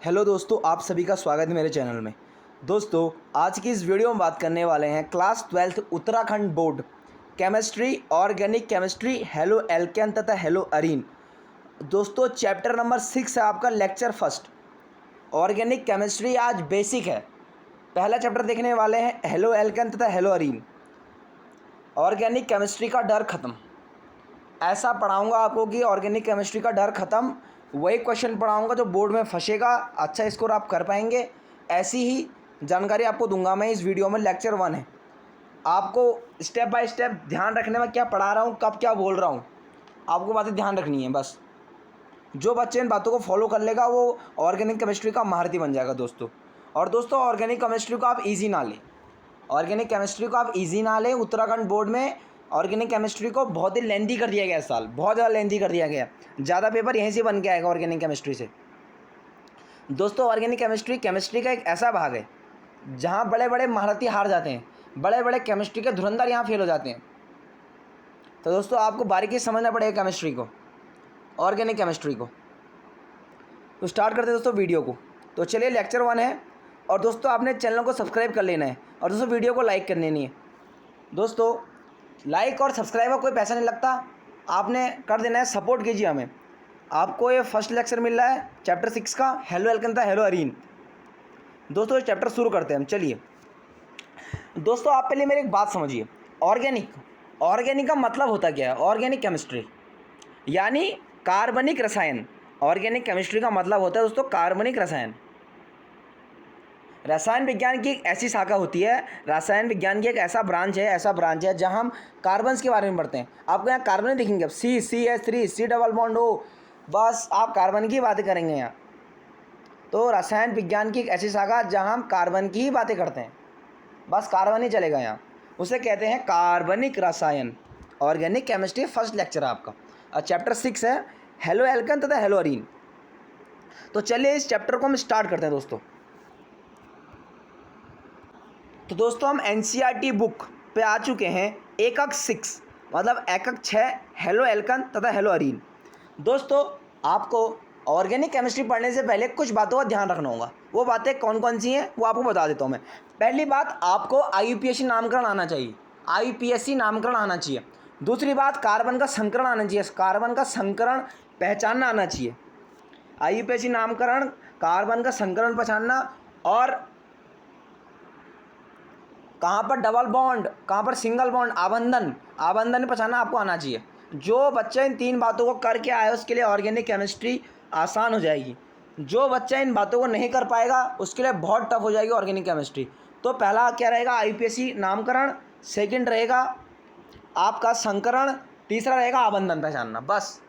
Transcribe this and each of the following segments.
Hello दोस्तों, आप सभी का स्वागत है मेरे चैनल में। दोस्तों, आज की इस वीडियो में बात करने वाले हैं class 12th Uttarakhand board chemistry, organic chemistry, halo alkane तथा हेलो अरीन। दोस्तों, चैप्टर नंबर 6 है आपका, लेक्चर फर्स्ट ऑर्गेनिक केमिस्ट्री। आज बेसिक है। पहला चैप्टर देखने वाले हैं हेलो एल्केन तथा हेलो अरीन। ऑर्गेनिक केमिस्ट्री का डर खत्म, ऐसा पढ़ाऊंगा आपको कि ऑर्गेनिक केमिस्ट्री का डर ख़त्म। वही क्वेश्चन पढ़ाऊंगा जो बोर्ड में फंसेगा, अच्छा स्कोर आप कर पाएंगे। ऐसी ही जानकारी आपको दूंगा मैं इस वीडियो में। लेक्चर 1 है। आपको स्टेप बाय स्टेप ध्यान रखने में क्या पढ़ा रहा हूँ, कब क्या बोल रहा हूँ, आपको बातें ध्यान रखनी है बस। जो बच्चे इन बातों को फॉलो कर लेगा वो ऑर्गेनिक केमिस्ट्री का महारथी बन जाएगा दोस्तों। और दोस्तों, ऑर्गेनिक केमिस्ट्री को आप ईजी ना लें, ऑर्गेनिक केमिस्ट्री को आप ईजी ना लें। उत्तराखंड बोर्ड में ऑर्गेनिक केमिस्ट्री को बहुत ही लेंथी कर दिया गया इस साल, बहुत ज़्यादा लेंथी कर दिया गया। ज़्यादा पेपर यहीं से बन के आएगा ऑर्गेनिक केमिस्ट्री से। दोस्तों, ऑर्गेनिक केमिस्ट्री का एक ऐसा भाग है जहाँ बड़े बड़े महारथी हार जाते हैं, बड़े बड़े केमिस्ट्री के धुरंधर यहाँ फेल हो जाते हैं। तो दोस्तों, आपको बारीकी से समझना पड़ेगा केमिस्ट्री को, ऑर्गेनिक केमिस्ट्री को। तो स्टार्ट करते हैं दोस्तों वीडियो को। तो चलिए, लेक्चर 1 है। और दोस्तों, आपने चैनल को सब्सक्राइब कर लेना है और दोस्तों वीडियो को लाइक करनी नहीं है। दोस्तों, लाइक और सब्सक्राइब का कोई पैसा नहीं लगता, आपने कर देना है, सपोर्ट कीजिए हमें। आपको ये फर्स्ट लेक्चर मिल रहा है चैप्टर 6 का, हेलो एल्केन था हेलो अरीन। दोस्तों, चैप्टर शुरू करते हैं हम। चलिए दोस्तों, आप पहले मेरी एक बात समझिए। ऑर्गेनिक का मतलब होता क्या है? ऑर्गेनिक केमिस्ट्री यानी कार्बनिक रसायन। ऑर्गेनिक केमिस्ट्री का मतलब होता है दोस्तों कार्बनिक रसायन। रसायन विज्ञान की एक ऐसी शाखा होती है, रसायन विज्ञान की एक ऐसा ब्रांच है जहां हम कार्बन्स के बारे में पढ़ते हैं। आपको यहाँ कार्बन नहीं दिखेंगे, अब CH3 C डबल बॉन्ड हो, बस आप कार्बन की बातें करेंगे यहाँ। तो रसायन विज्ञान की एक ऐसी शाखा जहां हम कार्बन की ही बातें करते हैं, बस कार्बन ही चलेगा यहाँ। उसे कहते हैं कार्बनिक रसायन। ऑर्गेनिक केमिस्ट्री फर्स्ट लेक्चर है आपका और चैप्टर 6 है हेलो एल्केन तथा हेलो अरीन। तो चलिए इस चैप्टर को हम स्टार्ट करते हैं दोस्तों। तो दोस्तों, हम NCERT बुक पे आ चुके हैं एकक 6, मतलब एकक 6 हेलो एल्केन तथा हेलो अरीन। दोस्तों, आपको ऑर्गेनिक केमिस्ट्री पढ़ने से पहले कुछ बातों का ध्यान रखना होगा। वो बातें कौन कौन सी हैं वो आपको बता देता हूँ मैं। पहली बात, आपको IUPAC नामकरण आना चाहिए, IUPAC नामकरण आना चाहिए। दूसरी बात, कार्बन का संकरण आना चाहिए, कार्बन का संकरण पहचानना आना चाहिए। IUPAC नामकरण, कार्बन का संकरण पहचानना, और कहाँ पर डबल बॉन्ड, कहाँ पर सिंगल बॉन्ड, आबंधन पहचानना आपको आना चाहिए। जो बच्चा इन 3 बातों को करके आए उसके लिए ऑर्गेनिक केमिस्ट्री आसान हो जाएगी। जो बच्चा इन बातों को नहीं कर पाएगा उसके लिए बहुत टफ हो जाएगी ऑर्गेनिक केमिस्ट्री। तो पहला क्या रहेगा? IUPAC नामकरण, सेकंड रहेगा आपका संकरण, तीसरा रहेगा आबंधन पहचानना। बस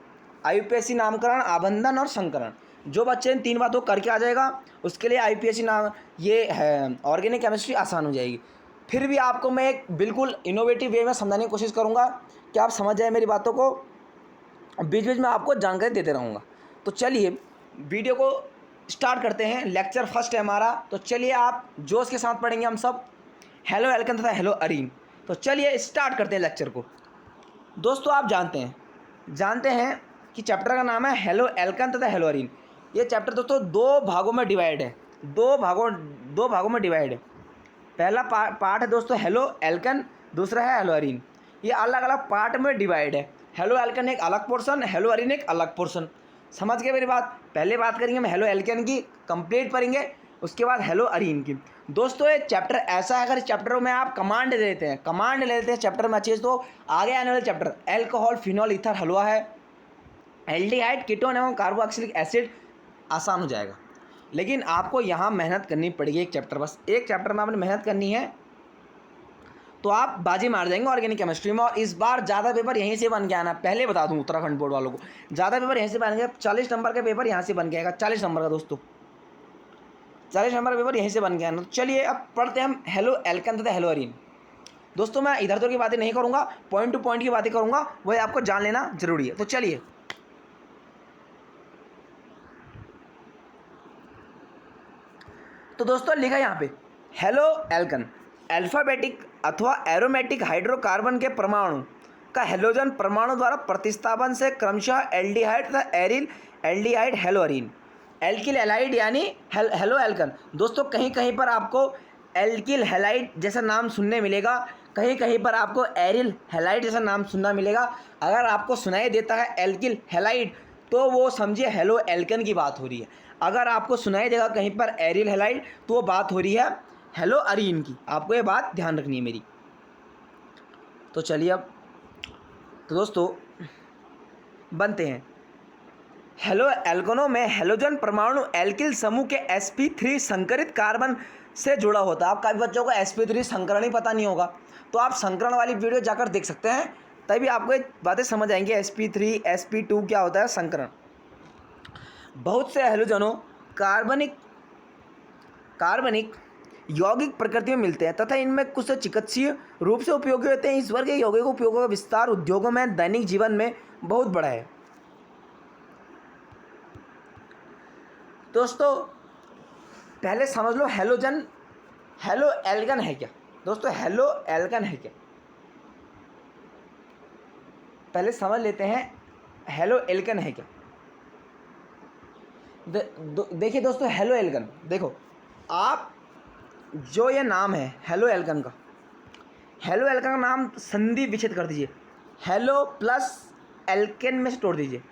IUPAC नामकरण, आबंधन और संकरण। जो बच्चे इन 3 बातों करके आ जाएगा उसके लिए IUPAC नाम ये है ऑर्गेनिक केमिस्ट्री आसान हो जाएगी। फिर भी आपको मैं एक बिल्कुल इनोवेटिव वे में समझाने की कोशिश करूंगा कि आप समझ जाए मेरी बातों को, बीच बीच में आपको जानकारी देते रहूँगा। तो चलिए वीडियो को स्टार्ट करते हैं। लेक्चर फर्स्ट है हमारा, तो चलिए आप जोश के साथ पढ़ेंगे हम सब हेलो एल्केन तथा हेलो अरीन। तो चलिए स्टार्ट करते हैं लेक्चर को। दोस्तों, आप जानते हैं कि चैप्टर का नाम है हेलो एल्केन तथा हेलो अरीन। ये चैप्टर दोस्तों 2 भागों में डिवाइड है, 2 भागों में डिवाइड है। पहला पार्ट है दोस्तों हेलो एल्केन, दूसरा है हेलो अरीन। ये अलग अलग पार्ट में डिवाइड है। हेलो एल्केन एक अलग पोर्शन, हेलो अरीन एक अलग पोर्शन। समझ गए मेरी बात? पहले बात करेंगे हम हेलो एल्केन की, कंप्लीट पढ़ेंगे, उसके बाद हेलो अरीन की। दोस्तों, ये चैप्टर ऐसा है, अगर इस चैप्टर में आप कमांड ले लेते हैं चैप्टर में अच्छे से, तो आगे आने वाले चैप्टर एल्कोहल, फिनॉल, ईथर, हलवा है, एल्डिहाइड, कीटोन एवं कार्बोक्सिलिक एसिड आसान हो जाएगा। लेकिन आपको यहाँ मेहनत करनी पड़ेगी। एक चैप्टर, बस एक चैप्टर में आपने मेहनत करनी है तो आप बाजी मार जाएंगे ऑर्गेनिक केमिस्ट्री में। और इस बार ज़्यादा पेपर यहीं से बन के आना, पहले बता दूं उत्तराखंड बोर्ड वालों को, ज़्यादा पेपर यहीं से बनेंगे। 40 नंबर का पेपर यहाँ से बन के आएगा, 40 नंबर का दोस्तों, 40 नंबर का पेपर यहीं से बन के आना। तो चलिए अब पढ़ते हैं हम हेलो एल्केन तथा हेलो अरीन। दोस्तों, मैं इधर उधर की बातें नहीं करूँगा, पॉइंट टू पॉइंट की बातें करूँगा, वही आपको जान लेना जरूरी है। तो चलिए, तो दोस्तों लिखा यहाँ पे हेलो एल्केन, अल्फाबेटिक अथवा एरोमेटिक हाइड्रोकार्बन के परमाणु का हेलोजन परमाणु द्वारा प्रतिस्थापन से क्रमशः एल्डिहाइड तथा aryl aldehyde hello Areen. Alkyl halide यानी हेलो एल्कन। दोस्तों कहीं कहीं पर आपको एल्किल हैलाइड जैसा नाम सुनने मिलेगा, कहीं कहीं पर आपको एरिल हैलाइड जैसा नाम सुनना मिलेगा। अगर आपको सुनाई देता है एल्किल हैलाइड तो वो समझिए हेलो एल्कन की बात हो रही है। अगर आपको सुनाई देगा कहीं पर एरिल हैलाइड तो वो बात हो रही है हेलो अरीन की। आपको ये बात ध्यान रखनी है मेरी। तो चलिए अब तो दोस्तों बनते हैं। हेलो एल्कनों में हेलोजन परमाणु एल्किल समूह के sp3 संकरित कार्बन से जुड़ा होता है। आप काफ़ी बच्चों को sp3 संकरण ही पता नहीं होगा, तो आप संकरण वाली वीडियो जाकर देख सकते हैं, तभी आपको ये बातें समझ आएंगी। sp3 sp2 क्या होता है, संकरण। बहुत से हेलोजनों कार्बनिक यौगिक प्रकृति में मिलते हैं तथा इनमें कुछ चिकित्सीय रूप से उपयोगी होते हैं। इस वर्ग के यौगिक उपयोगों का विस्तार उद्योगों में दैनिक जीवन में बहुत बड़ा है। दोस्तों पहले समझ लो हेलो एल्कन है क्या। दोस्तों हेलो एल्कन है क्या, पहले समझ लेते हैं हेलो एल्कन है क्या। देखिए दोस्तों हेलो एल्कन, देखो आप जो ये नाम है हेलो एल्कन का नाम संधि विच्छेद कर दीजिए। हेलो प्लस एल्केन में से तोड़ दीजिए,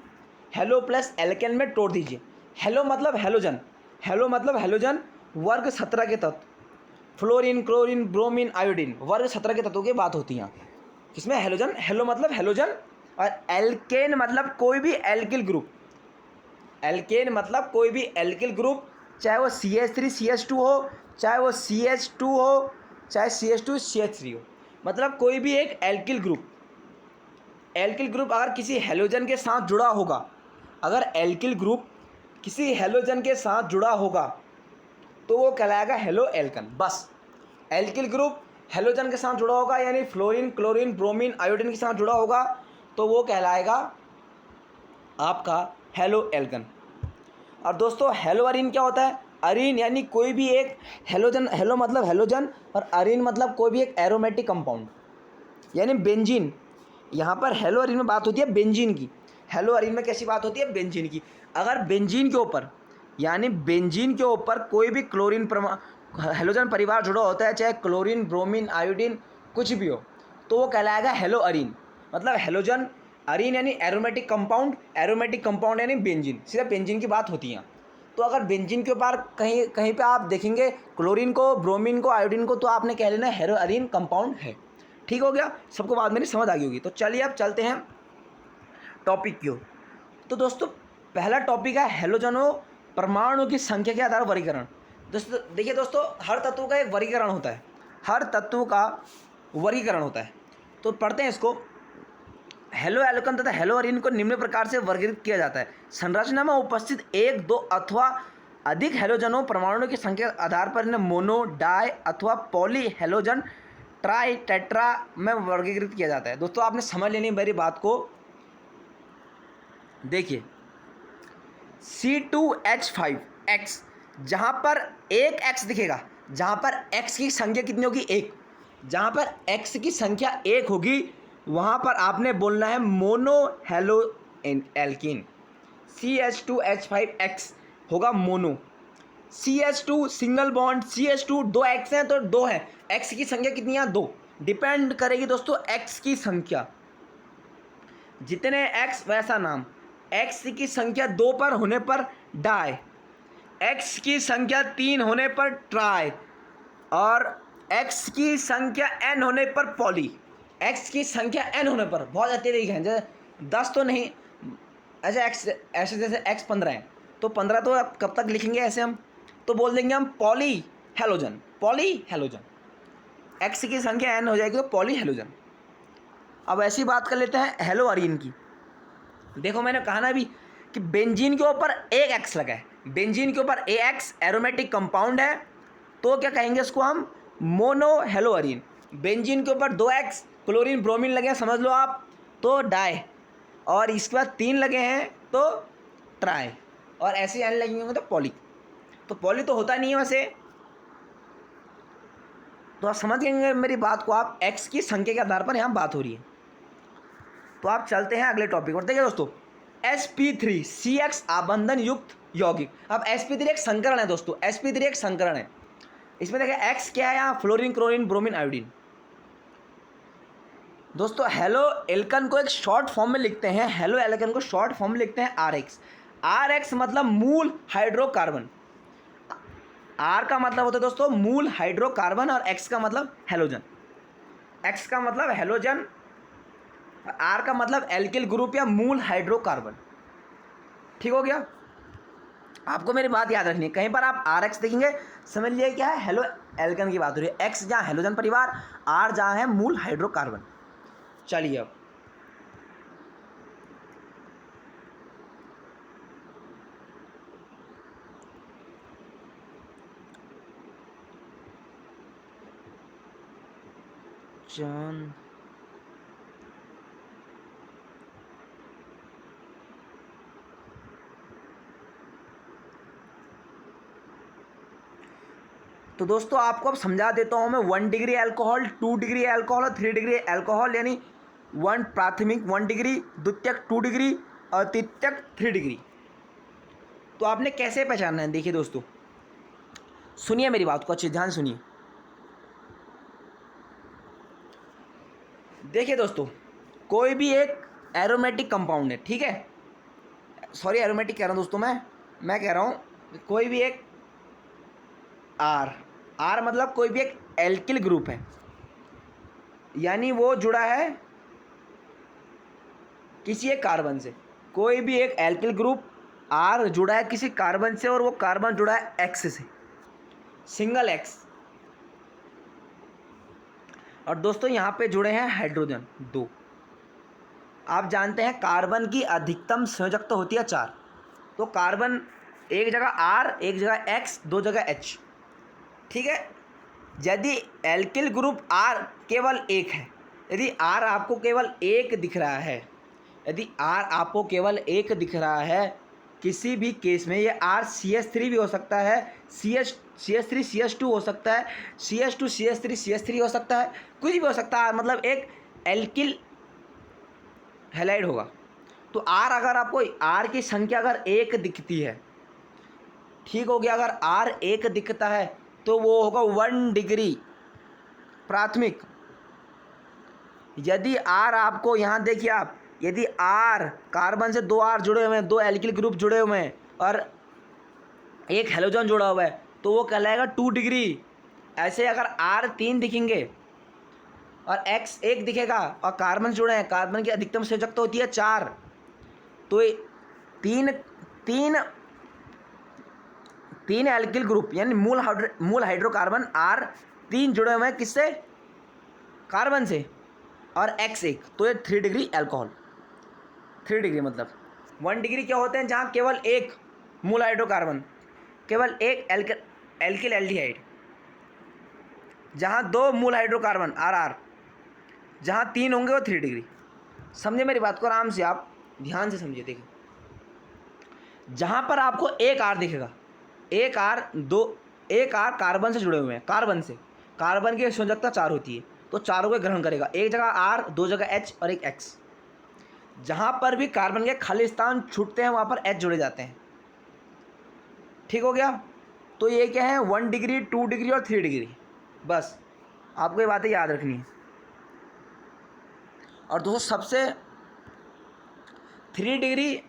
हेलो प्लस एल्केन में तोड़ दीजिए। हेलो मतलब हेलोजन वर्ग 17 के तत्व, फ्लोरीन क्लोरीन ब्रोमीन आयोडीन वर्ग 17 के तत्वों की बात होती है इसमें। हेलो मतलब हेलोजन, और एल्केन मतलब कोई भी एल्किल ग्रुप। एल्केन मतलब कोई भी एल्किल ग्रुप, चाहे वो CH3 CH2 हो, चाहे वो CH2 हो, चाहे CH2 CH3 हो, मतलब कोई भी एक एल्किल ग्रुप अगर किसी हेलोजन के साथ जुड़ा होगा, अगर एल्किल ग्रुप किसी हेलोजन के साथ जुड़ा होगा तो वो कहलाएगा हेलो एल्कन। बस एल्किल ग्रुप हेलोजन के साथ जुड़ा होगा, यानी फ्लोरीन क्लोरीन ब्रोमीन आयोडीन के साथ जुड़ा होगा तो वो कहलाएगा आपका हेलो एल्कन। और दोस्तों हेलो अरीन क्या होता है, अरीन यानी कोई भी एक हेलोजन, हेलो मतलब हेलोजन और अरीन मतलब कोई भी एक एरोमेटिक कंपाउंड, यानी बेंजीन। यहाँ पर हेलो अरीन में बात होती है बेंजीन की, हेलो अरीन में कैसी बात होती है, बेंजीन की। अगर बेंजीन के ऊपर यानी बेंजीन के ऊपर कोई भी क्लोरीन हेलोजन परिवार जुड़ा होता है, चाहे क्लोरीन ब्रोमीन आयोडीन कुछ भी हो, तो वो कहलाएगा हेलो अरीन। मतलब हेलोजन अरीन यानी एरोमेटिक कंपाउंड यानी बेंजीन, सीधा बेंजीन की बात होती है। तो अगर बेंजीन के ऊपर कहीं कहीं पे आप देखेंगे क्लोरीन को ब्रोमीन को आयोडीन को, तो आपने कह लेना हेलो अरीन कंपाउंड है। ठीक हो गया, सबको बात मेरी समझ आ गई होगी। तो चलिए अब चलते हैं टॉपिक की ओर। तो दोस्तों पहला टॉपिक है हेलोजनों परमाणु की संख्या के आधार वर्गीकरण। दोस्तों देखिए दोस्तों, हर तत्व का एक वर्गीकरण होता है, तो पढ़ते हैं इसको। हेलो एल्कन तथा हेलो अरीन को निम्न प्रकार से वर्गीकृत किया जाता है। संरचना में उपस्थित एक दो अथवा अधिक हेलोजनों परमाणुओं की संख्या के आधार पर इन्हें मोनो डाई अथवा पॉली हेलोजन ट्राई टेट्रा में वर्गीकृत किया जाता है। दोस्तों आपने समझ लेनी मेरी बात को। देखिए C2H5X, जहाँ पर एक X दिखेगा, जहाँ पर X की संख्या कितनी होगी, एक, जहाँ पर X की संख्या एक होगी वहाँ पर आपने बोलना है मोनो हेलो एल्कीन। CH2H5X होगा mono. CH2 single bond, CH2 दो X हैं तो दो है, X की संख्या कितनी है, दो। डिपेंड करेगी दोस्तों X की संख्या, जितने X वैसा नाम। X की संख्या 2 पर होने पर डाई, X की संख्या 3 होने पर ट्राई, और X की संख्या n होने पर पॉली। X की संख्या n होने पर बहुत अत्यधिक है, जैसे 10 तो नहीं, ऐसे जैसे X 15 है तो 15 तो अब कब तक लिखेंगे ऐसे हम, तो बोल देंगे हम पॉली हेलोजन। X की संख्या n हो जाएगी तो पॉली हेलोजन। अब ऐसी बात कर लेते हैं हेलो अरीन की। देखो मैंने कहा ना अभी कि बेंजीन के ऊपर एक X लगा है, बेंजीन के ऊपर AX एरोमेटिक कंपाउंड है, तो क्या कहेंगे इसको हम, मोनो हेलो अरीन। बेंजीन के ऊपर 2X क्लोरीन ब्रोमीन लगे हैं समझ लो आप, तो डाई, और इसके बाद 3 लगे हैं तो ट्राई, और ऐसे n लगेंगे होंगे तो पॉली। तो पॉली तो होता नहीं है वैसे, तो आप समझ गएंगे मेरी बात को आप, X की संख्या के आधार पर यहाँ बात हो रही है। तो आप चलते हैं अगले टॉपिक पर। देखिए दोस्तों sp3 CX आबंधन युक्त यौगिक। अब sp3 एक संकरण है दोस्तों, sp3 एक संकरण है। इसमें देखिए x क्या है यहाँ, फ्लोरीन, क्लोरीन, ब्रोमीन, आयोडीन। दोस्तों हेलो एल्कन को एक शॉर्ट फॉर्म में लिखते हैं, हेलो एल्कन को शॉर्ट फॉर्म में लिखते हैं RX। RX मतलब मूल हाइड्रोकार्बन। R का मतलब होता है दोस्तों मूल हाइड्रोकार्बन और X का मतलब हेलोजन। X का मतलब हेलोजन, R का मतलब एल्किल ग्रुप या मूल हाइड्रोकार्बन। ठीक हो गया। आपको मेरी बात याद रखनी है, कहीं पर आप RX देखेंगे समझ लीजिए क्या है, हेलो एल्कन की बात हो रही है। X जहाँ हेलोजन परिवार, R जहाँ है मूल हाइड्रोकार्बन। चलिए अब चांद तो दोस्तों आपको अब समझा देता हूँ मैं 1 डिग्री अल्कोहल, 2 डिग्री अल्कोहल और 3 डिग्री अल्कोहल, यानी 1 प्राथमिक 1 डिग्री, द्वितीयक 2 डिग्री और तृतीयक 3 डिग्री। तो आपने कैसे पहचानना है, देखिए दोस्तों सुनिए मेरी बात को अच्छे ध्यान सुनिए। देखिए दोस्तों कोई भी एक एरोमेटिक कंपाउंड है, ठीक है, सॉरी एरोमेटिक कह रहा हूँ दोस्तों, मैं कह रहा हूँ कोई भी एक आर मतलब कोई भी एक एल्किल ग्रुप है, यानी वो जुड़ा है किसी एक कार्बन से। कोई भी एक एल्किल ग्रुप आर जुड़ा है किसी कार्बन से और वो कार्बन जुड़ा है एक्स से, सिंगल एक्स। और दोस्तों यहाँ पे जुड़े हैं हाइड्रोजन 2। आप जानते हैं कार्बन की अधिकतम संयोजकता होती है 4। तो कार्बन एक जगह आर, एक जगह एक्स, दो जगह एच, ठीक है। यदि एल्किल ग्रुप आर केवल एक है, यदि आर आपको केवल एक दिख रहा है, यदि आर आपको केवल एक दिख रहा है किसी भी केस में, ये आर CH3 भी हो सकता है, CH3 CH2 हो सकता है, CH2 CH3 CH3 हो सकता है, कुछ भी हो सकता है, मतलब एक एल्किल हैलाइड होगा। तो आर अगर आपको आर की संख्या अगर एक दिखती है, ठीक हो गया, अगर आर एक दिखता है तो वो होगा 1 डिग्री प्राथमिक। यदि आर आपको यहाँ देखिए आप, यदि आर कार्बन से 2 आर जुड़े हुए हैं, 2 एल्किल ग्रुप जुड़े हुए हैं और एक हेलोजन जुड़ा हुआ है तो वो कहलाएगा 2 डिग्री। ऐसे अगर आर 3 दिखेंगे और एक्स 1 दिखेगा और कार्बन जुड़े हैं, कार्बन की अधिकतम संयोजकता होती है 4, तो तीन तीन तीन एल्किल ग्रुप यानी मूल हाइड्रोकार्बन आर 3 जुड़े हुए हैं किससे, कार्बन से, और एक्स 1, तो ये 3 डिग्री अल्कोहल। 3 डिग्री मतलब 1 डिग्री क्या होते हैं, जहाँ केवल एक मूल हाइड्रोकार्बन, केवल एक एल्किल एल्डिहाइड, जहाँ 2 मूल हाइड्रोकार्बन आर, जहाँ 3 होंगे वो 3 डिग्री। समझे मेरी बात को, आराम से आप ध्यान से समझिए। देखिए जहाँ पर आपको एक आर दिखेगा, एक आर कार्बन से जुड़े हुए हैं, कार्बन की संयोजकता 4 होती है, तो चारों को ग्रहण करेगा, एक जगह आर, 2 जगह एच और एक एक्स। जहाँ पर भी कार्बन के खाली स्थान छूटते हैं वहाँ पर एच जुड़े जाते हैं। ठीक हो गया। तो ये क्या है, 1 डिग्री, 2 डिग्री और 3 डिग्री। बस आपको ये बातें याद रखनी है। और दोस्तों सबसे 3 डिग्री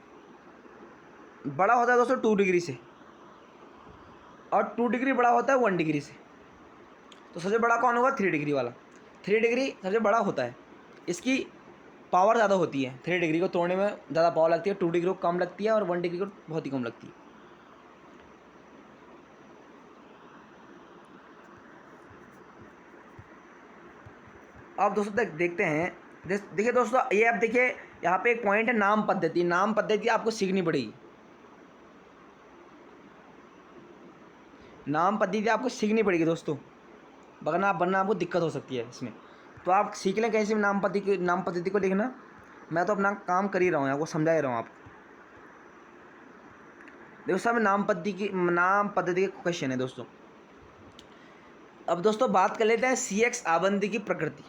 बड़ा होता है दोस्तों 2 डिग्री से, और 2 डिग्री बड़ा होता है 1 डिग्री से। तो सबसे बड़ा कौन होगा, 3 डिग्री वाला। 3 डिग्री सबसे बड़ा होता है, इसकी पावर ज़्यादा होती है, 3 डिग्री को तोड़ने में ज़्यादा पावर लगती है, 2 डिग्री को कम लगती है और 1 डिग्री को बहुत ही कम लगती है। अब दोस्तों देखते हैं, देखिए दोस्तों ये अब देखिए यहाँ पे एक पॉइंट है, नाम पद्धति। नाम पद्धति आपको सीखनी पड़ेगी, नाम पद्धति आपको सीखनी पड़ेगी दोस्तों, वरना आपको दिक्कत हो सकती है इसमें। तो आप सीख लें कैसे नाम पद्धति को लिखना। मैं तो अपना काम कर ही रहा हूँ, आपको समझा ही रहा हूँ। आप देखो सब नाम पद्धति के क्वेश्चन है दोस्तों। अब दोस्तों बात कर लेते हैं CX आबंदी की प्रकृति।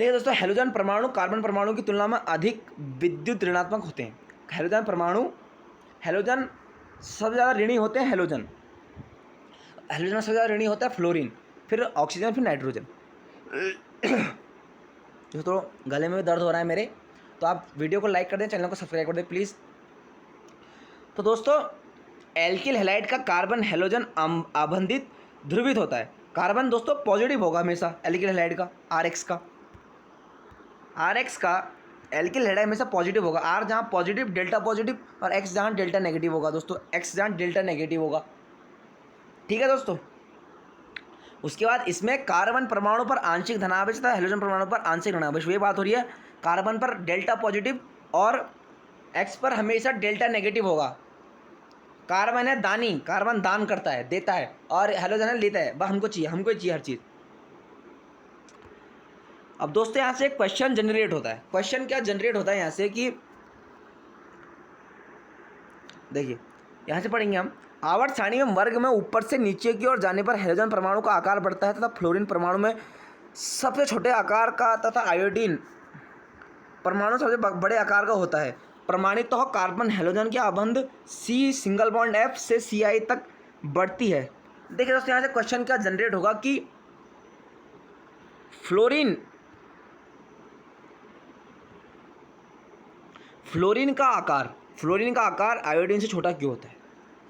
देखिए दोस्तों, हैलोजन परमाणु कार्बन परमाणु की तुलना में अधिक विद्युत ऋणात्मक होते हैं। हैलोजन सबसे ज़्यादा ऋणी होते हैं। हैलोजन में सबसे ज़्यादा ऋणी होता है फ्लोरीन, फिर ऑक्सीजन, फिर नाइट्रोजन। दोस्तों गले में भी दर्द हो रहा है मेरे, तो आप वीडियो को लाइक कर दें, चैनल को सब्सक्राइब कर दें प्लीज़। तो दोस्तों एल्किल हैलाइड का कार्बन हैलोजन आबंधित ध्रुवित होता है। कार्बन दोस्तों पॉजिटिव होगा हमेशा एल्किल हैलाइड का, आर एक्स का एल्किल हैलाइड हमेशा पॉजिटिव होगा। आर जहाँ पॉजिटिव, डेल्टा पॉजिटिव, और एक्स जहाँ डेल्टा नेगेटिव होगा। दोस्तों एक्स जहाँ डेल्टा नेगेटिव होगा, ठीक है दोस्तों। उसके बाद इसमें कार्बन परमाणु पर आंशिक धनावेश तथा हैलोजन परमाणु पर आंशिक ऋणावेश, ये बात हो रही है। कार्बन पर डेल्टा पॉजिटिव और एक्स पर हमेशा डेल्टा नेगेटिव होगा। कार्बन है दानी, कार्बन दान करता है, देता है, और हैलोजन है लेता है। बस हमको चाहिए हर चीज़। अब दोस्तों यहाँ से एक क्वेश्चन जनरेट होता है। क्वेश्चन क्या जनरेट होता है यहाँ से कि देखिए यहाँ से पढ़ेंगे हम। आवर्त सारणी में वर्ग में ऊपर से नीचे की ओर जाने पर हैलोजन परमाणु का आकार बढ़ता है तथा फ्लोरीन परमाणु में सबसे छोटे आकार का तथा आयोडीन परमाणु सबसे बड़े आकार का होता है। प्रमाणित तो कार्बन हैलोजन की आबंध C सिंगल बॉन्ड F से Ci तक बढ़ती है। देखिए दोस्तों यहाँ से क्वेश्चन क्या जनरेट होगा कि फ्लोरीन का आकार आयोडीन से छोटा क्यों होता है।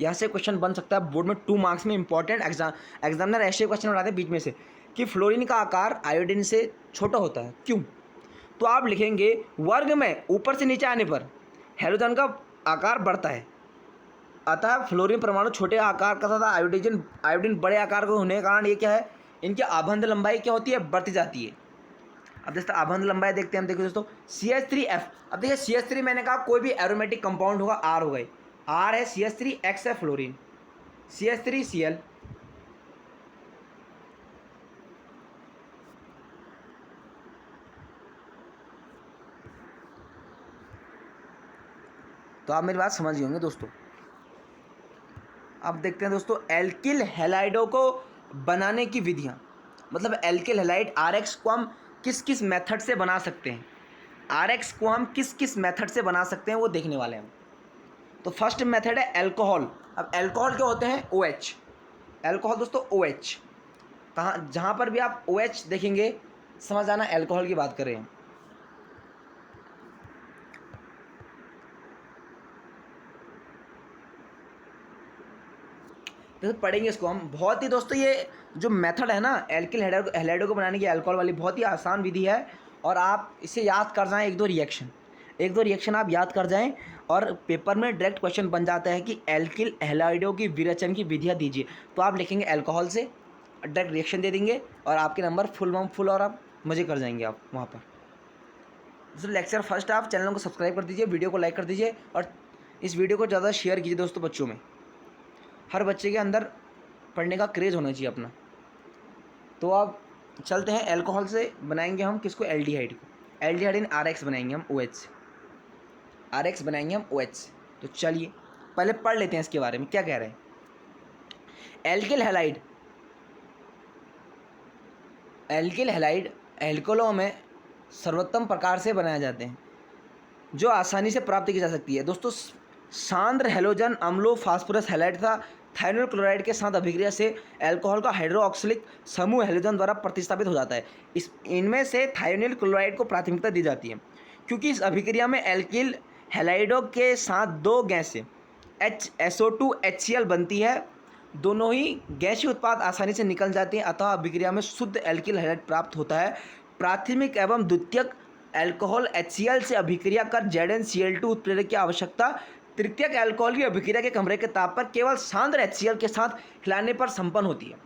यहाँ से क्वेश्चन बन सकता है बोर्ड में 2 मार्क्स में। इंपॉर्टेंट एग्जामिनर ऐसे क्वेश्चन बनाते हैं बीच में से कि फ्लोरीन का आकार आयोडीन से छोटा होता है, क्यों। तो आप लिखेंगे वर्ग में ऊपर से नीचे आने पर हैलोजन का आकार बढ़ता है, अतः फ्लोरीन परमाणु छोटे आकार का तथा आयोडीन बड़े आकार का होने के कारण ये क्या है, इनकी आबंध लंबाई क्या होती है, बढ़ती जाती है। अब दोस्तों आबंध लंबाई देखते हैं हम। देखिए दोस्तों CH3F। अब देखिए CH3 मैंने कहा कोई भी एरोमेटिक कंपाउंड होगा, R हो गई, R है CH3, X है फ्लोरीन, CH3Cl। तो आप मेरी बात समझ गए होंगे दोस्तों। अब देखते हैं दोस्तों एल्किल हैलाइडों को बनाने की विधियाँ। मतलब एल्किल हैलाइड RX को हम किस किस मेथड से बना सकते हैं, RX को हम किस किस मेथड से बना सकते हैं वो देखने वाले हैं। तो फर्स्ट मेथड है एल्कोहल। अब एल्कोहल क्या होते हैं, OH। एल्कोहल दोस्तों OH, कहाँ जहाँ पर भी आप OH देखेंगे समझ आना एल्कोहल की बात कर रहे हैं। तो पढ़ेंगे इसको हम। बहुत ही दोस्तों ये जो मेथड है ना एल्किल हैलाइडों को बनाने की, अल्कोहल वाली, बहुत ही आसान विधि है। और आप इसे याद कर जाएं, एक दो रिएक्शन आप याद कर जाएं और पेपर में डायरेक्ट क्वेश्चन बन जाता है कि एल्किल हैलाइडों की विरेचन की विधियाँ दीजिए। तो आप लिखेंगे एल्कोहल से, डायरेक्ट रिएक्शन दे देंगे और आपके नंबर फुल और आप मज़े कर जाएंगे आप वहाँ पर। दोस्तों लेक्चर फर्स्ट आप चैनल को सब्सक्राइब कर दीजिए, वीडियो को लाइक कर दीजिए और इस वीडियो को ज़्यादा शेयर कीजिए दोस्तों बच्चों में। हर बच्चे के अंदर पढ़ने का क्रेज़ होना चाहिए अपना। तो अब चलते हैं, एल्कोहल से बनाएंगे हम किसको, एल्डिहाइड को। एल्डिहाइड RX बनाएंगे हम OH से, RX बनाएंगे हम OH से। तो चलिए पहले पढ़ लेते हैं इसके बारे में क्या कह रहे हैं। एल्किल हैलाइड एल्कोहलों में सर्वोत्तम प्रकार से बनाए जाते हैं जो आसानी से प्राप्त की जा सकती है। दोस्तों सांद्र हैलोजन अम्लों फास्फोरस हैलाइड तथा थायोनिल क्लोराइड के साथ अभिक्रिया से एल्कोहल का हाइड्रोक्सिलिक समूह हैलोजन द्वारा प्रतिस्थापित हो जाता है। इनमें से थायोनिल क्लोराइड को प्राथमिकता दी जाती है क्योंकि इस अभिक्रिया में एल्किल हैलाइडों के साथ 2 गैसें SO2 HCl बनती है। दोनों ही गैसीय उत्पाद आसानी से निकल जाते हैं, अतः अभिक्रिया में शुद्ध एल्किल हैलाइड प्राप्त होता है। प्राथमिक एवं द्वितीयक एल्कोहल HCl से अभिक्रिया कर ZnCl2 उत्प्रेरक की आवश्यकता तृतीयक एल्कोहल की अभिक्रिया के कमरे के ताप पर केवल सांद्र HCl के साथ हिलाने पर संपन्न होती है।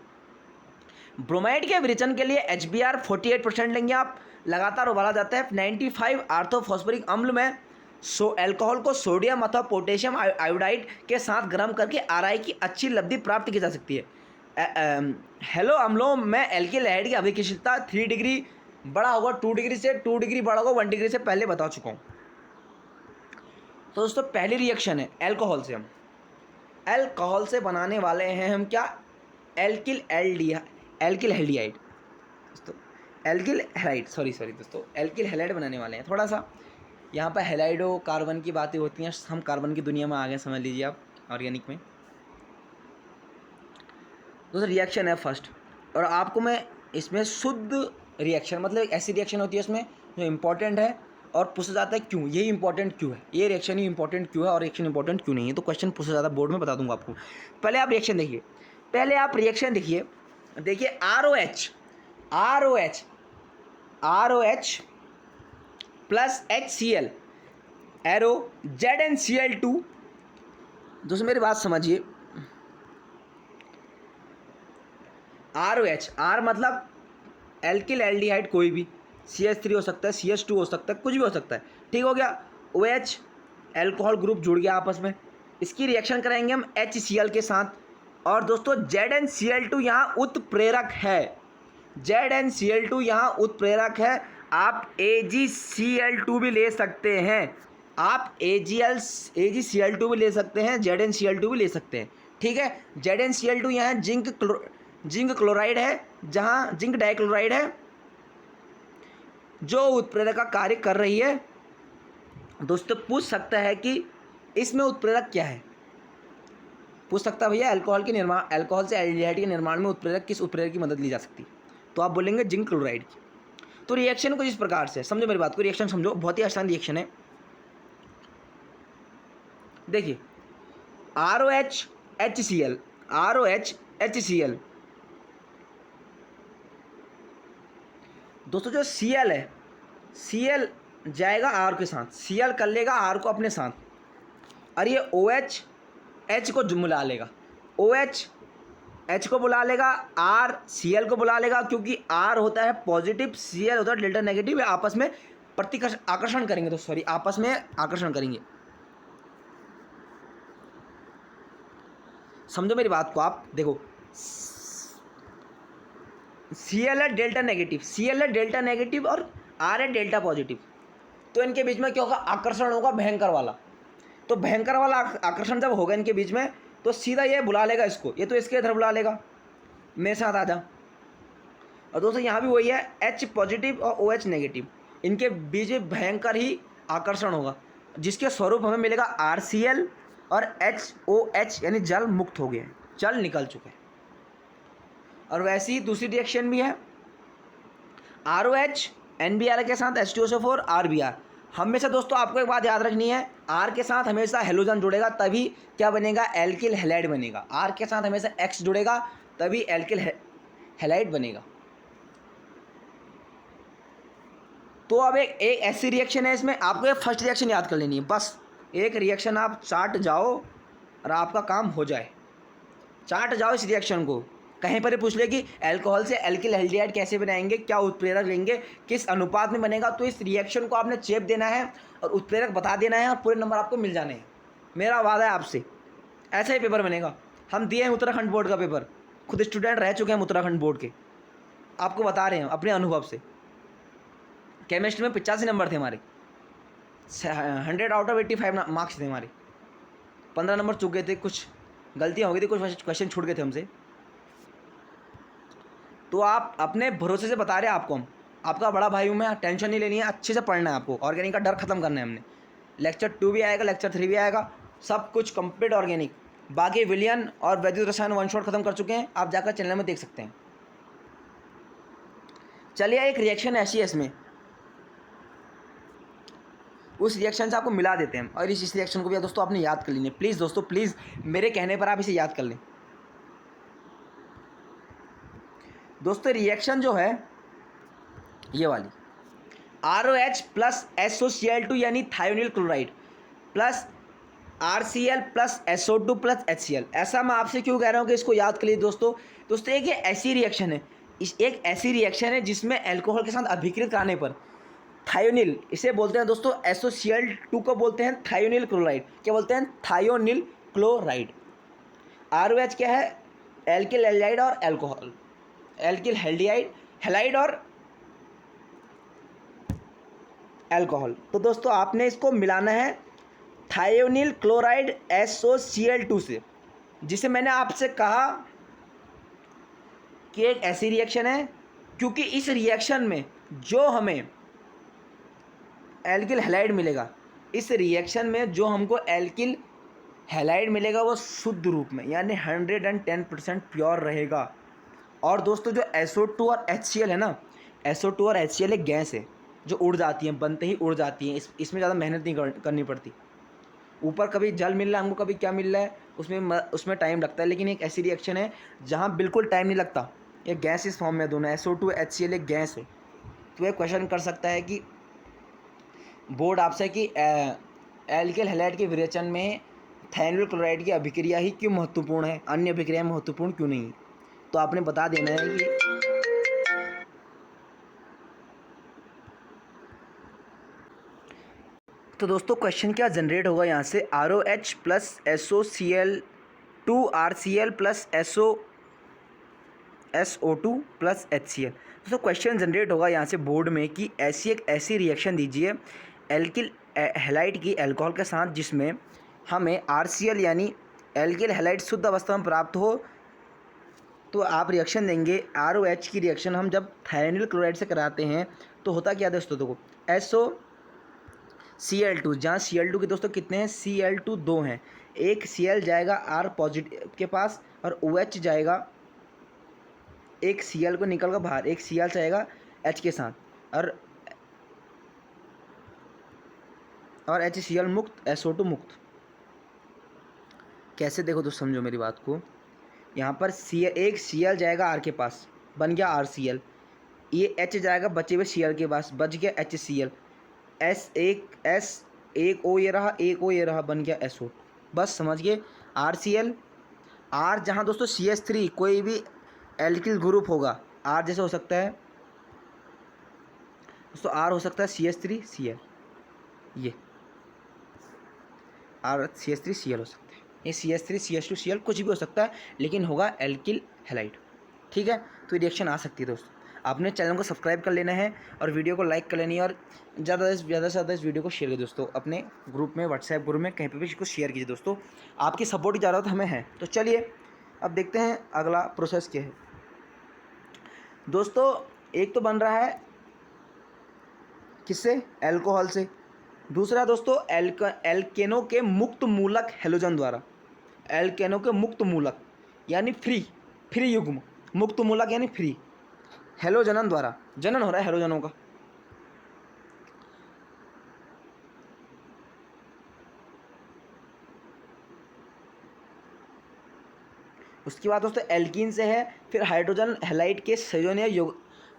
ब्रोमाइड के विरेचन के लिए HBr 48% लेंगे आप, लगातार उबाला जाता है। 95 ऑर्थोफॉस्फोरिक अम्ल में एल्कोहल को सोडियम अथवा पोटेशियम आयोडाइड के साथ गर्म करके RI की अच्छी लब्धि प्राप्त की जा सकती है। हेलो अम्लों में एल्किल हैलाइड की अभिक्रियाशीलता 3 डिग्री बड़ा होगा, 2 डिग्री से 2 डिग्री बड़ा होगा, 1 डिग्री से पहले बता चुका हूँ। तो दोस्तों पहली रिएक्शन है एल्कोहल से। हम एल्कोहल से बनाने वाले हैं हम क्या, एल्किल हैलाइड। दोस्तों एल्किल हैलाइड, सॉरी दोस्तों, एल्किल हैलाइड बनाने वाले हैं। थोड़ा सा यहाँ पर हैलाइडो कार्बन की बातें होती हैं, हम कार्बन की दुनिया में आ गए, समझ लीजिए आप ऑर्गेनिक में। दोस्तों रिएक्शन है फर्स्ट, और आपको मैं इसमें शुद्ध रिएक्शन मतलब एक ऐसी रिएक्शन होती है इसमें जो इम्पोर्टेंट है और पूछा जाता है क्यों, ये इंपॉर्टेंट क्यों है, ये रिएक्शन ही इंपॉर्टेंट क्यों है और रिएक्शन इंपॉर्टेंट क्यों नहीं है, तो क्वेश्चन पूछा जाता है बोर्ड में, बता दूंगा आपको। पहले आप रिएक्शन देखिए, देखिए R O H plus HCl arrow ZnCl2। दोस्तों मेरी बात समझिए, ROH, आर मतलब एल्किल एल्डिहाइड कोई भी, CH3 हो सकता है, CH2 हो सकता है, कुछ भी हो सकता है, ठीक हो गया। OH एल्कोहल ग्रुप जुड़ गया आपस में, इसकी रिएक्शन कराएंगे हम HCl के साथ। और दोस्तों ZnCl2 यहाँ उत्प्रेरक है, ZnCl2 यहाँ उत्प्रेरक है। आप AgCl2 भी ले सकते हैं, आप AgCl2 भी ले सकते हैं, ZnCl2 भी ले सकते हैं, ठीक है। ZnCl2 यहाँ जिंक क्लोराइड है, जहाँ जिंक डाइक्लोराइड है जो उत्प्रेरक का कार्य कर रही है। दोस्तों पूछ सकता है कि इसमें उत्प्रेरक क्या है, पूछ सकता है भैया अल्कोहल से एल्डिहाइड के निर्माण में किस उत्प्रेरक की मदद ली जा सकती है, तो आप बोलेंगे जिंक क्लोराइड की। तो रिएक्शन कुछ इस प्रकार से समझो, मेरी बात को, रिएक्शन समझो, बहुत ही आसान रिएक्शन है। देखिए ROH HCl, दोस्तों जो Cl है, Cl जाएगा R के साथ, Cl कर लेगा R को अपने साथ, और ये OH H को बुला लेगा, OH H को बुला लेगा, R Cl को बुला लेगा, क्योंकि R होता है पॉजिटिव, Cl होता है डेल्टा नेगेटिव, आपस में आकर्षण करेंगे, तो सॉरी आपस में आकर्षण करेंगे। समझो मेरी बात को, आप देखो Cl है डेल्टा नेगेटिव और R है डेल्टा पॉजिटिव, तो इनके बीच में क्या होगा, आकर्षण होगा भयंकर वाला। तो भयंकर वाला आकर्षण जब होगा इनके बीच में, तो सीधा ये बुला लेगा इसको, ये तो इसके इधर बुला लेगा, मेरे साथ आ जा। और दोस्तों यहाँ भी वही है, H पॉजिटिव और OH नेगेटिव, इनके बीच में भयंकर ही आकर्षण होगा, जिसके स्वरूप हमें मिलेगा RCl और HOH, यानी जल मुक्त हो गए, जल निकल चुके हैं। और वैसे ही दूसरी रिएक्शन भी है, ROH NBr के साथ H2SO4 RBr। हमेशा दोस्तों आपको एक बात याद रखनी है, R के साथ हमेशा हेलोजन जुड़ेगा तभी क्या बनेगा, एल्किल हैलाइड बनेगा। R के साथ हमेशा X जुड़ेगा तभी एल्किल हैलाइड बनेगा। तो अब एक ऐसी रिएक्शन है, इसमें आपको एक फर्स्ट रिएक्शन याद कर लेनी है, बस एक रिएक्शन आप चाट जाओ और आपका काम हो जाए। चाट जाओ इस रिएक्शन को, कहीं पर ही पूछ ले कि अल्कोहल से एल्किल हैलाइड कैसे बनाएंगे, क्या उत्प्रेरक लेंगे, किस अनुपात में बनेगा, तो इस रिएक्शन को आपने चेप देना है और उत्प्रेरक बता देना है और पूरे नंबर आपको मिल जाने हैं। मेरा वादा है आपसे, ऐसा ही पेपर बनेगा। हम दिए हैं उत्तराखंड बोर्ड का पेपर, खुद स्टूडेंट रह चुके हैं उत्तराखंड बोर्ड के, आपको बता रहे हैं अपने अनुभव से। केमिस्ट्री में 85 नंबर थे हमारे, 100 आउट ऑफ 85 मार्क्स थे हमारे, 15 नंबर चुक गए थे, कुछ गलतियाँ हो गई थी, कुछ क्वेश्चन छूट गए थे हमसे। तो आप अपने भरोसे से बता रहे हैं आपको, हम आपका बड़ा भाई हूँ मैं, टेंशन नहीं लेनी है, अच्छे से पढ़ना है आपको, ऑर्गेनिक का डर खत्म करना है हमने। लेक्चर 2 भी आएगा, लेक्चर 3 भी आएगा, सब कुछ कंप्लीट ऑर्गेनिक। बाकी विलियन और वैद्युत रसायन वन शॉट खत्म कर चुके हैं, आप जाकर चैनल में देख सकते हैं। चलिए एक रिएक्शन ऐसी है इसमें, उस रिएक्शन से आपको मिला देते हैं, और इस रिएक्शन को भी दोस्तों आपने याद कर लेनी है, प्लीज़ दोस्तों, प्लीज़ मेरे कहने पर आप इसे याद कर लें। दोस्तों रिएक्शन जो है ये वाली, ROH प्लस SOCl2 यानी thionyl chloride plus RCl plus SO2 plus HCl। ऐसा मैं आपसे क्यों कह रहा हूँ कि इसको याद कर लीजिए दोस्तों। एक ये ऐसी रिएक्शन है, एक ऐसी रिएक्शन है जिसमें अल्कोहल के साथ अभिकृत कराने पर थायोनिल, इसे बोलते हैं दोस्तों, SOCl2 को बोलते हैं थायोनिल क्लोराइड। क्या बोलते हैं? Thionyl chloride. ROH क्या है? एल्किल हैलाइड और अल्कोहल, एल्किल हैलाइड और अल्कोहल। तो दोस्तों आपने इसको मिलाना है थायोनिल क्लोराइड SOCl2 से, जिसे मैंने आपसे कहा कि एक ऐसी रिएक्शन है क्योंकि इस रिएक्शन में जो हमें एल्किल हैलाइड मिलेगा, इस रिएक्शन में जो हमको एल्किल हैलाइड मिलेगा वो शुद्ध रूप में यानी 110% प्योर रहेगा। और दोस्तों जो SO2 और HCl है ना, SO2 और HCl एक गैस है जो उड़ जाती है, बनते ही उड़ जाती है, इसमें ज़्यादा मेहनत नहीं करनी पड़ती। ऊपर कभी जल मिल रहा है हमको, कभी क्या मिल रहा है, उसमें टाइम लगता है। लेकिन एक ऐसी रिएक्शन है जहाँ बिल्कुल टाइम नहीं लगता। ये गैस इस फॉर्म में दोनों SO2 HCl एक गैस है। तो ये क्वेश्चन कर सकता है कि बोर्ड आपसे कि एल्किल हैलाइड के विरेचन में थायनिल क्लोराइड की अभिक्रिया ही क्यों महत्वपूर्ण है, अन्य अभिक्रिया महत्वपूर्ण क्यों नहीं। तो आपने बता देना है कि तो दोस्तों क्वेश्चन क्या जनरेट होगा यहाँ से, ROH plus SOCl2 RCl plus SO2 plus HCl। दोस्तों क्वेश्चन जनरेट होगा यहाँ से बोर्ड में कि ऐसी रिएक्शन दीजिए एल्किल हैलाइड की अल्कोहल के साथ जिसमें हमें RCl यानी एल्किल हैलाइड शुद्ध अवस्था में प्राप्त हो। तो आप रिएक्शन देंगे ROH की रिएक्शन हम जब थायनिल क्लोराइड से कराते हैं तो होता क्या दोस्तों, देखो SOCl2, जहाँ Cl2 के दोस्तों कितने हैं, Cl2 दो हैं, एक Cl जाएगा R पॉजिटिव के पास और OH जाएगा, एक Cl को निकल कर बाहर, एक Cl जाएगा H के साथ और HCl मुक्त, SO2 मुक्त। कैसे देखो तो समझो मेरी बात को, यहाँ पर एक Cl जाएगा R के पास, बन गया RCl, ये H जाएगा बचे हुए Cl के पास, बच गया HCl, एक O ये रहा, एक O ये रहा, बन गया SO2। बस समझ गए। RCl R जहाँ दोस्तों CH3 कोई भी एल्किल ग्रुप होगा, R जैसे हो सकता है दोस्तों, R हो सकता है CH3 Cl, ये R CH3 Cl हो सकता है, ये CH3 CH2 Cl कुछ भी हो सकता है, लेकिन होगा एल्किल हैलाइड। ठीक है, तो ये रिएक्शन आ सकती है दोस्तों। आपने चैनल को सब्सक्राइब कर लेना है और वीडियो को लाइक कर लेनी है और ज़्यादा से ज़्यादा इस वीडियो को शेयर कीजिए दोस्तों, अपने ग्रुप में, व्हाट्सएप ग्रुप में, कहीं पर भी इसको शेयर कीजिए दोस्तों। आपकी सपोर्ट की ज़रूरत हमें है। तो चलिए अब देखते हैं अगला प्रोसेस क्या है दोस्तों। एक तो बन रहा है किससे, एल्कोहल से। दूसरा दोस्तों एल्केनो के मुक्त मूलक हैलोजन द्वारा, एल्केनो के मुक्त मूलक यानी फ्री युग्म, मुक्त मूलक यानी फ्री, हैलोजनन द्वारा जनन हो रहा है हैलोजनों का। उसके बाद दोस्तों एल्कीन से है, फिर हाइड्रोजन हैलाइड के संयोजन या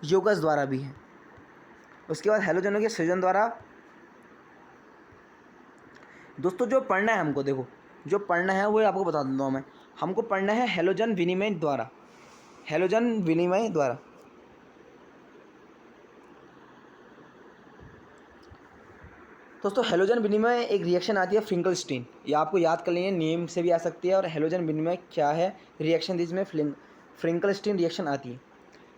योगस द्वारा भी है। उसके बाद हैलोजनों के संयोजन द्वारा। दोस्तों जो पढ़ना है हमको, देखो जो पढ़ना है वो आपको बता देता हूँ मैं, हमको पढ़ना है हैलोजन विनिमय द्वारा, हैलोजन विनिमय द्वारा। दोस्तों हैलोजन विनिमय एक रिएक्शन आती है फ्रिंकलस्टीन, ये आपको याद कर लेंगे, नेम से भी आ सकती है। और हैलोजन विनिमय क्या है, रिएक्शन जिसमें फ्रिंकलस्टीन रिएक्शन आती है।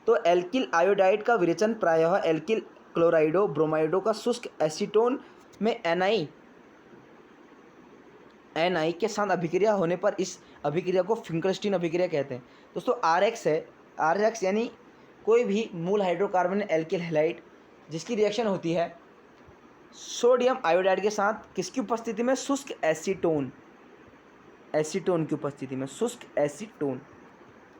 तो एल्किल आयोडाइड का विरेचन प्रायः एल्किल क्लोराइडो ब्रोमाइडो का शुष्क एसीटोन में एनआई के साथ अभिक्रिया होने पर इस अभिक्रिया को फ्रिंकलस्टीन अभिक्रिया कहते हैं। दोस्तों RX है, RX यानी कोई भी मूल हाइड्रोकार्बन एल्किल हैलाइड जिसकी रिएक्शन होती है सोडियम आयोडाइड के साथ, किसकी उपस्थिति में, शुष्क एसीटोन की उपस्थिति में, शुष्क एसीटोन।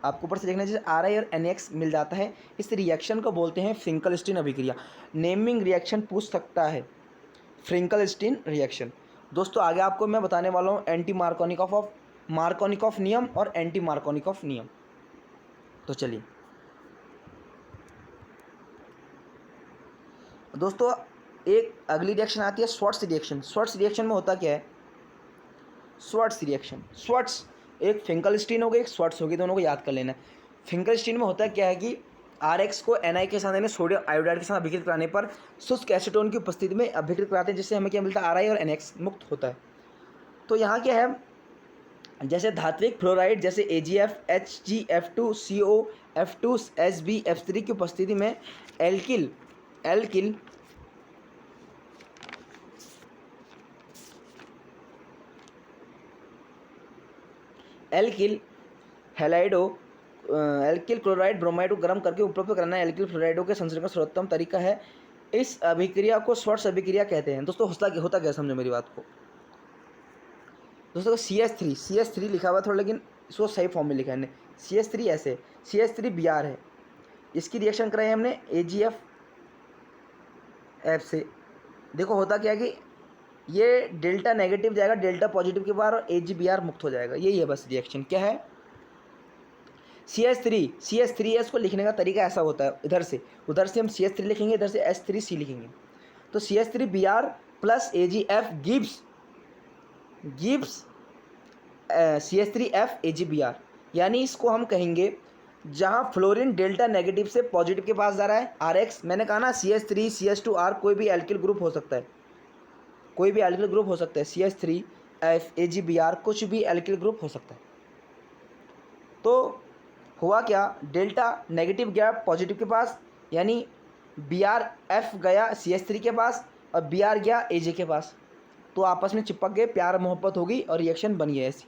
आपको ऊपर से देखना चाहिए RI और NX मिल जाता है। इस रिएक्शन को बोलते हैं फ्रिंकलस्टीन अभिक्रिया। नेमिंग रिएक्शन पूछ सकता है, फ्रिंकलस्टीन रिएक्शन। दोस्तों आगे आपको मैं बताने वाला हूँ एंटी मार्कोनिकॉफ नियम और एंटी मार्कोनिकॉफ नियम। तो चलिए दोस्तों एक अगली रिएक्शन आती है श्वार्ट्ज रिएक्शन। श्वार्ट्ज रिएक्शन में होता क्या है, श्वार्ट्ज रिएक्शन, श्वार्ट्ज एक फिंकलस्टीन हो गई, एक श्वार्ट्ज हो गई, दोनों को याद कर लेना है। फिंकलस्टीन में होता क्या है कि RX को NI के साथ यानी सोडियम आयोडाइड के साथ अभिकृत कराने पर शुष्क एसीटोन की उपस्थिति में अभिकृत कराते हैं, जिससे हमें क्या मिलता है, RI और NX मुक्त होता है। तो यहाँ क्या है, जैसे धात्विक फ्लोराइड जैसे AgF HgF2 COF2 SbF3 की उपस्थिति में एल्किल हैलाइडो एल्किल क्लोराइड ब्रोमाइड को गर्म करके उपलब्ध कराना एल्किल फ्लोराइडों के संश्लेषण का सर्वोत्तम तरीका है। इस अभिक्रिया को श्वार्ट्ज अभिक्रिया कहते हैं। दोस्तों होता क्या, समझो मेरी बात को। दोस्तों CH3 लिखा हुआ थोड़ा, लेकिन इसको सही फॉर्म में लिखा है CH3 ऐसे, CH3Br है। इसकी रिएक्शन कराई हमने AgF से। देखो होता क्या है कि ये डेल्टा नेगेटिव जाएगा डेल्टा पॉजिटिव के बाहर और AgBr मुक्त हो जाएगा। यही है बस रिएक्शन। क्या है? CH3S को लिखने का तरीका ऐसा होता है, उधर से हम CH3 लिखेंगे, इधर से H3C लिखेंगे। तो CH3Br plus AgF gives CH3F AgBr, यानी इसको हम कहेंगे जहाँ फ्लोरीन डेल्टा नेगेटिव से पॉजिटिव के पास जा रहा है RH। मैंने कहा ना CH3 CH2R कोई भी एल्किल ग्रुप हो सकता है, CH3F AgBr कुछ भी एल्किल ग्रुप हो सकता है। तो हुआ क्या, डेल्टा नेगेटिव गया पॉजिटिव के पास, यानी BrF गया CH3 के पास और Br गया Ag के पास। तो आपस में चिपक गए, प्यार मोहब्बत होगी और रिएक्शन बन गया ऐसी।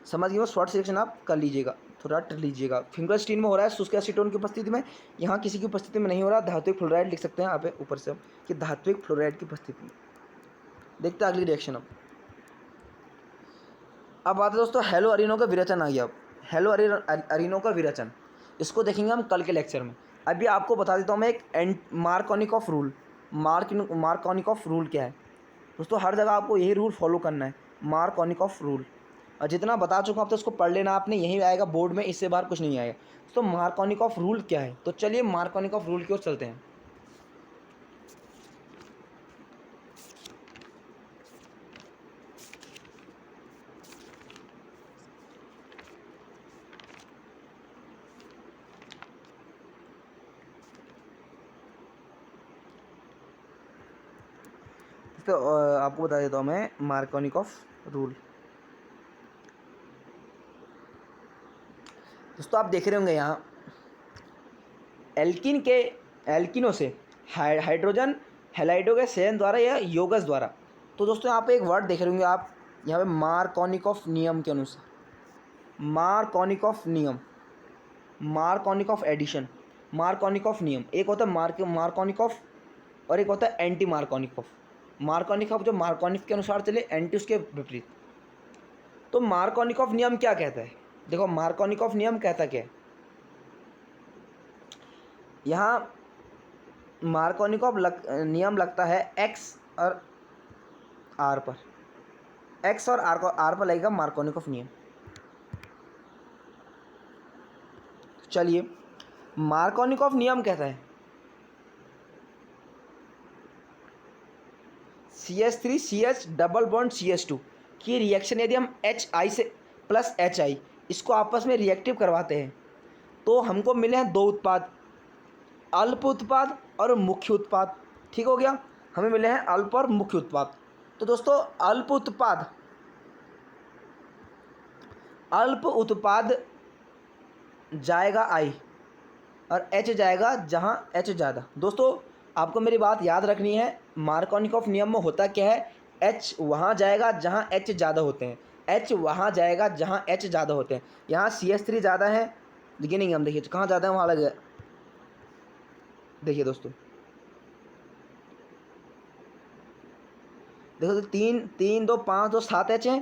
समझ गए? शॉर्ट रिएक्शन आप कर लीजिएगा, थोड़ा टर लीजिएगा। फिंगर स्टीन में हो रहा है शुष्क एसीटोन की उपस्थिति में, यहाँ किसी की उपस्थिति में नहीं हो रहा। धात्विक फ्लोराइड लिख सकते हैं यहाँ पे ऊपर से कि धात्विक फ्लोराइड की उपस्थिति में। देखते हैं अगली रिएक्शन। अब बात है दोस्तों हेलो अरीनो का विरेचन आ गया। अब हेलो अरीनो का विरेचन, इसको देखेंगे हम कल के लेक्चर में। अभी आपको बता देता हूँ मैं एक मार्कोनिकॉफ रूल। मार्कोनिकॉफ रूल क्या है दोस्तों? हर जगह आपको यही रूल फॉलो करना है, मार्कोनिकॉफ रूल। और जितना बता चुका हूँ अब तो इसको पढ़ लेना आपने, यही आएगा बोर्ड में, इससे बाहर कुछ नहीं आएगा। तो मार्कोनिकॉफ रूल क्या है? तो चलिए मार्कोनिकॉफ रूल की ओर चलते हैं। तो आपको बता देता हूँ मैं मार्कोनिकॉफ रूल। दोस्तों आप देख रहे होंगे यहाँ एल्किनों से हाइड्रोजन हैलाइडों के चयन द्वारा या योगस द्वारा। तो दोस्तों यहाँ पे एक वर्ड देख रहे होंगे आप, यहाँ पे मार्कोनिकॉफ नियम के अनुसार, मार्कोनिकॉफ नियम, मार्कोनिकॉफ एडिशन, मार्कोनिकॉफ नियम। एक होता है मार्कोनिकॉफ और एक होता है एंटी मार्कोनिकॉफ। मार्कोनिकॉफ जो मार्कोनिकॉफ के अनुसार चले, एंटी उसके विपरीत। तो मार्कोनिकॉफ नियम क्या कहता है? देखो मार्कोनिकॉफ नियम कहता क्या है, यहाँ मार्कोनिकॉफ नियम लगता है X और R पर, X और R पर लगेगा मार्कोनिकॉफ नियम। चलिए मार्कोनिकॉफ नियम कहता है CH3CH डबल बॉन्ड CH2 की रिएक्शन यदि हम HI से प्लस HI इसको आपस में रिएक्टिव करवाते हैं तो हमको मिले हैं दो उत्पाद, अल्प उत्पाद और मुख्य उत्पाद। ठीक हो गया, हमें मिले हैं अल्प और मुख्य उत्पाद। तो दोस्तों अल्प उत्पाद जाएगा I और H जाएगा जहाँ H ज़्यादा। दोस्तों आपको मेरी बात याद रखनी है, मार्कोनिकॉफ नियम में होता क्या है, H वहाँ जाएगा जहाँ H ज़्यादा होते हैं, H वहाँ जाएगा जहाँ H ज़्यादा होते हैं। यहाँ CH3 ज़्यादा है, गिनेंगे हम, देखिए कहाँ ज़्यादा है वहाँ लगे। देखिए दोस्तों, देखो तो 3 2 5 2 7 H है,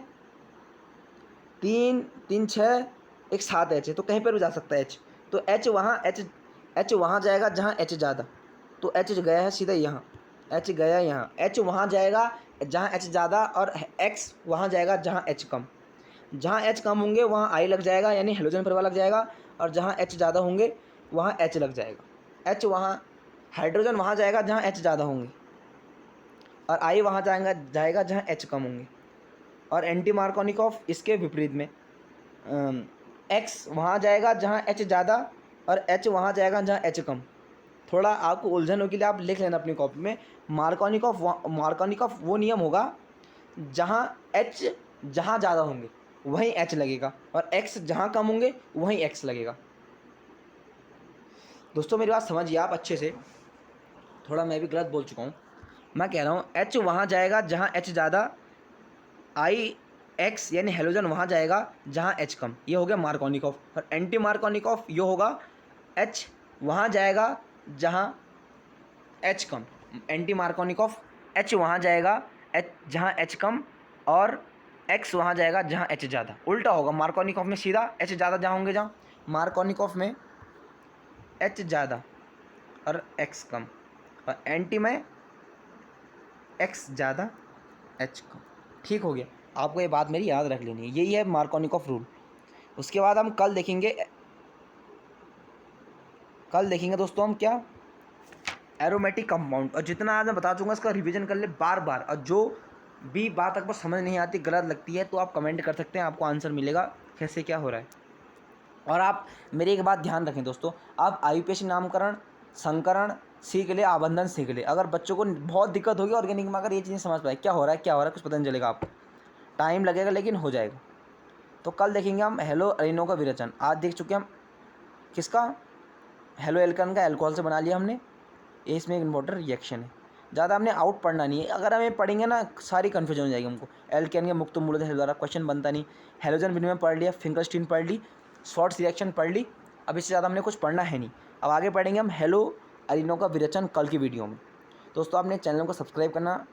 3 3 6 1 7 H है, तो कहीं पर भी जा सकता है H। तो H वहाँ जाएगा जहाँ H ज़्यादा, तो H गया है सीधा यहाँ, H गया यहाँ, H वहाँ जाएगा जहाँ H ज़्यादा और X वहाँ जाएगा जहाँ H कम। जहाँ H कम होंगे वहाँ I लग जाएगा, यानी हेलोजन परिवार लग जाएगा, और जहाँ H ज़्यादा होंगे वहाँ H लग जाएगा। H वहाँ हाइड्रोजन वहाँ जाएगा जहाँ H ज़्यादा होंगे, और I वहाँ जाएगा जहाँ H कम होंगे। और एंटी मार्कोनिकॉफ इसके विपरीत में, X वहाँ जाएगा जहाँ H ज़्यादा और H वहाँ जाएगा जहाँ H कम। थोड़ा आपको उलझन हो के लिए आप लिख लेना अपनी कॉपी में, मार्कोनिकॉफ वो नियम होगा जहाँ H जहाँ ज़्यादा होंगे वहीं H लगेगा और X जहाँ कम होंगे वहीं X लगेगा। दोस्तों मेरी बात समझिए आप अच्छे से, थोड़ा मैं भी गलत बोल चुका हूँ। मैं कह रहा हूँ H वहाँ जाएगा जहाँ H ज़्यादा, I एक्स यानी हेलोजन वहाँ जाएगा जहाँ एच कम, ये हो गया मार्कोनिकॉफ। और एंटी मार्कोनिकॉफ ये होगा एच वहाँ जाएगा जहाँ एच कम, एंटी मार्कोनिकॉफ एच वहाँ जाएगा एच जहाँ एच कम, और एक्स वहाँ जाएगा जहाँ एच ज़्यादा। उल्टा होगा, मार्कोनिकॉफ में सीधा एच ज़्यादा जहाँ होंगे, जहाँ मार्कोनिकॉफ में एच ज़्यादा और एक्स कम, और एंटी में एक्स ज़्यादा एच कम। ठीक हो गया, आपको ये बात मेरी याद रख लेनी है, यही है मार्कोनिकॉफ रूल। उसके बाद हम कल देखेंगे दोस्तों हम क्या, एरोमेटिक कंपाउंड। और जितना आज मैं बता दूंगा इसका रिवीजन कर ले बार बार, और जो भी बात आपको समझ नहीं आती, गलत लगती है, तो आप कमेंट कर सकते हैं, आपको आंसर मिलेगा कैसे क्या हो रहा है। और आप मेरी एक बात ध्यान रखें दोस्तों, आप IUPAC नामकरण, संकरण सीख ले, आबंधन सीख ले। अगर बच्चों को बहुत दिक्कत होगी ऑर्गेनिक में, अगर ये चीज़ें समझ पाए क्या हो रहा है कुछ पता नहीं चलेगा, आपको टाइम लगेगा लेकिन हो जाएगा। तो कल देखेंगे हम हेलो अरीनो का विरेचन। आज देख चुके हम किसका, हेलो एल्कन का अल्कोहल से बना लिया हमने, ये इसमें एक इम्पोर्टेंट रिएक्शन है। ज़्यादा हमने आउट पढ़ना नहीं है, अगर हमें पढ़ेंगे ना सारी कन्फ्यूजन हो जाएगी हमको। एल्केन के मुक्त मूलतः द्वारा क्वेश्चन बनता नहीं, हेलोजन विनिमय पढ़ लिया, फिंगरस्टीन पढ़ ली, शॉर्ट्स रिएक्शन पढ़ ली, अब इससे ज़्यादा हमने कुछ पढ़ना है नहीं। अब आगे पढ़ेंगे हम हेलो अरीनो का विरेचन कल की वीडियो में। दोस्तों आपने चैनल को सब्सक्राइब करना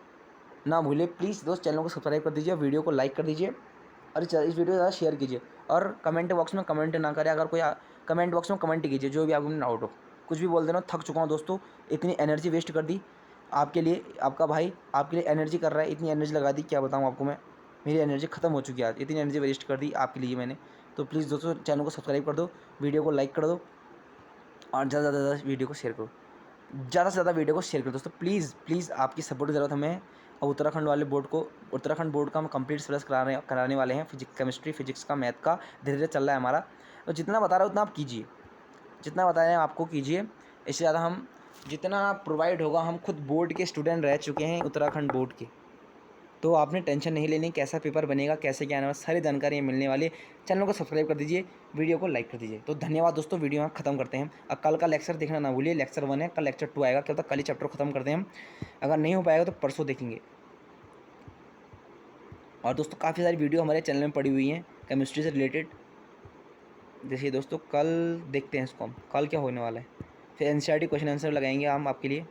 ना भूलिए प्लीज़ दोस्त, चैनल को सब्सक्राइब कर दीजिए, वीडियो को लाइक कर दीजिए, और इस वीडियो को ज़्यादा शेयर कीजिए। और कमेंट बॉक्स में कमेंट ना करें, अगर कोई कमेंट बॉक्स में कमेंट कीजिए जो भी आपको डाउट हो, कुछ भी बोल देना। थक चुका हूँ दोस्तों, इतनी एनर्जी वेस्ट कर दी आपके लिए, आपका भाई आपके लिए एनर्जी कर रहा है, इतनी एनर्जी लगा दी, क्या बताऊँ आपको मैं, मेरी एनर्जी ख़त्म हो चुकी है आज, इतनी एनर्जी वेस्ट कर दी आपके लिए मैंने। तो प्लीज़ दोस्तों चैनल को सब्सक्राइब कर दो, वीडियो को लाइक कर दो, और ज़्यादा से ज़्यादा वीडियो को शेयर करो, ज़्यादा से ज़्यादा वीडियो को शेयर करो दोस्तों, प्लीज़ प्लीज़ आपकी सपोर्ट की ज़रूरत हमें है। और उत्तराखंड वाले बोर्ड को, उत्तराखंड बोर्ड का हम कंप्लीट सिलेबस कराने वाले हैं, केमिस्ट्री फिजिक्स का, मैथ का धीरे धीरे चल रहा है हमारा। तो जितना बता रहा हूँ उतना आप कीजिए, जितना बता रहे हैं आपको कीजिए, इससे ज़्यादा हम जितना प्रोवाइड होगा, हम खुद बोर्ड के स्टूडेंट रह चुके हैं, उत्तराखंड बोर्ड के, तो आपने टेंशन नहीं लेनी कैसा पेपर बनेगा, कैसे क्या आने वाला, सारी जानकारी मिलने वाली है। चैनल को सब्सक्राइब कर दीजिए, वीडियो को लाइक कर दीजिए। तो धन्यवाद दोस्तों, वीडियो यहाँ खत्म करते हैं। अब कल का लेक्चर देखना ना भूलिए, लेक्चर 1 है, कल लेक्चर 2 आएगा, क्या होता है कल ही चैप्टर खत्म करते हैं हम, अगर नहीं हो पाएगा तो परसों देखेंगे। और दोस्तों काफ़ी सारी वीडियो हमारे चैनल में पड़ी हुई हैं केमिस्ट्री से रिलेटेड। देखिए दोस्तों कल देखते हैं इसको हम, कल क्या होने वाला है, फिर NCERT क्वेश्चन आंसर लगाएंगे हम आपके लिए,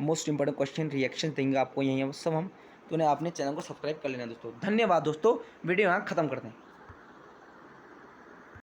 मोस्ट इंपॉर्टेंट क्वेश्चन रिएक्शन देंगे आपको, यहीं सब हम। तो उन्हें आपने चैनल को सब्सक्राइब कर लेना दोस्तों। धन्यवाद दोस्तों, वीडियो यहाँ खत्म करते हैं।